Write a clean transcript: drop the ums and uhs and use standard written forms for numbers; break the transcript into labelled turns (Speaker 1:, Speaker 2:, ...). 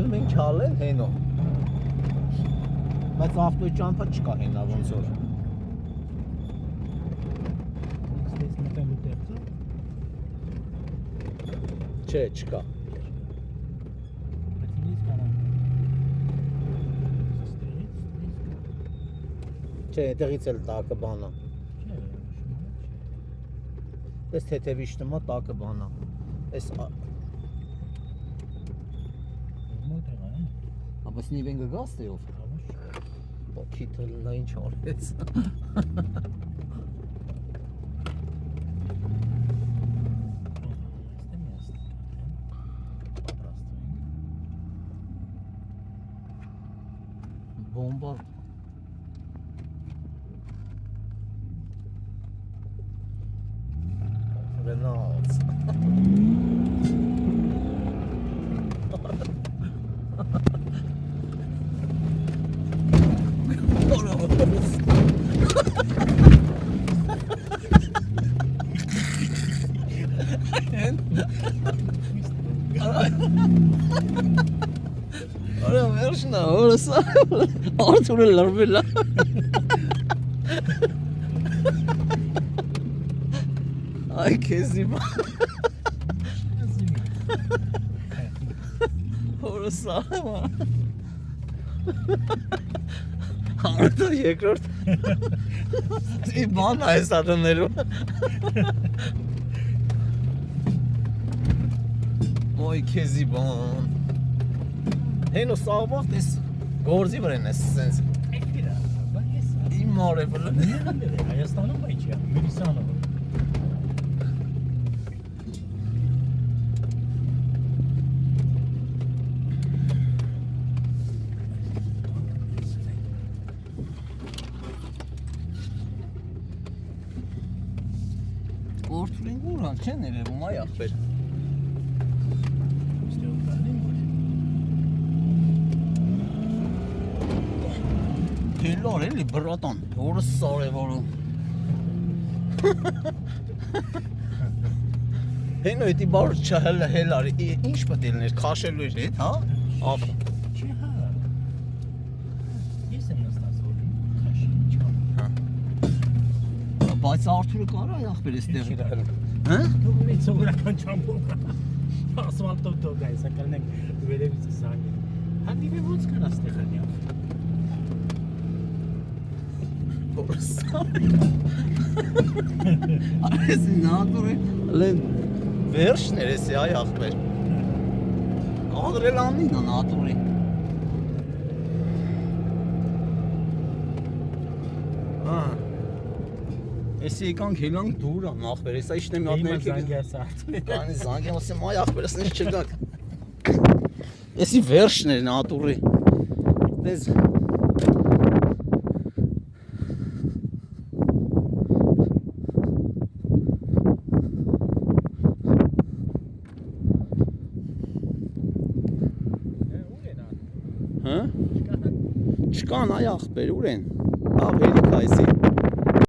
Speaker 1: Գալ մենք չալեն հենո։ Բայց ավտոյի ճամփա չկա հենա ոնց որ։
Speaker 2: Ստես մտելու տեղը։
Speaker 1: Չէ, չկա։
Speaker 2: Բայց ինձ կարա։
Speaker 1: Չէ, այդտեղից էլ տակը բանա։
Speaker 2: Չէ,
Speaker 1: Այս թեթևի շտմա տակը բանա։ Այս
Speaker 2: նորմալ տեղա է։
Speaker 1: Բայց նիվեն գգաս տեով։ Բոքիթը նա ինչ արեց։ Բոմբա։ Գնաց։ Արա վերջնա, օրս Արթուրը լրվել է։ Այ քեզի բա։ Օրս ահա։ Արթը երկրորդ։ Ի բան այս ադներում։ Ոյ քեզի բան։ Հենո սաղբաղ տես գործի վրեն ես սենց։
Speaker 2: Էքիրա, բայց ես
Speaker 1: Իմ մարը վլը։
Speaker 2: Հայաստանում բայց չի, Մյուրիսանում։
Speaker 1: Գործուրին գուրան չեն երևում այ ախպեր։
Speaker 2: Ստեղ կան որ
Speaker 1: Հելար էլի բրատան, որս սարևարում։ Հենո էտի բարդ հելար, ինչ պետ ելներ, քաշելու էր էտ, հա? Ավ։
Speaker 2: չի հա։ Ես եմ նստած որ քաշի չկա։
Speaker 1: Բայց Արթուրը կարա այ ախպեր էստեղ։ Հա?
Speaker 2: Դու մի սովորական ճամփով։ Ասֆալտով դու գայ, սակայն վերևից զանգի։ Հանդի ոնց կարա ստեղ անյա։
Speaker 1: Որս։ Այս նատուրը լեն վերջներ էսի այ ախպեր։ Ադրել անին նա նատուրի։ Հա։ Էսի եկանք հելանք դուր ան ախպեր, էսա իշտ եմ ատներ
Speaker 2: Զանգյասարդ։
Speaker 1: Կանի զանգեմ ասեմ այ ախպեր ասեն չգաք։ Էսի վերջներ նատուրի։ Դες Հա? Չկան այ ախպեր ուր են։ Լավ հերիք այսի։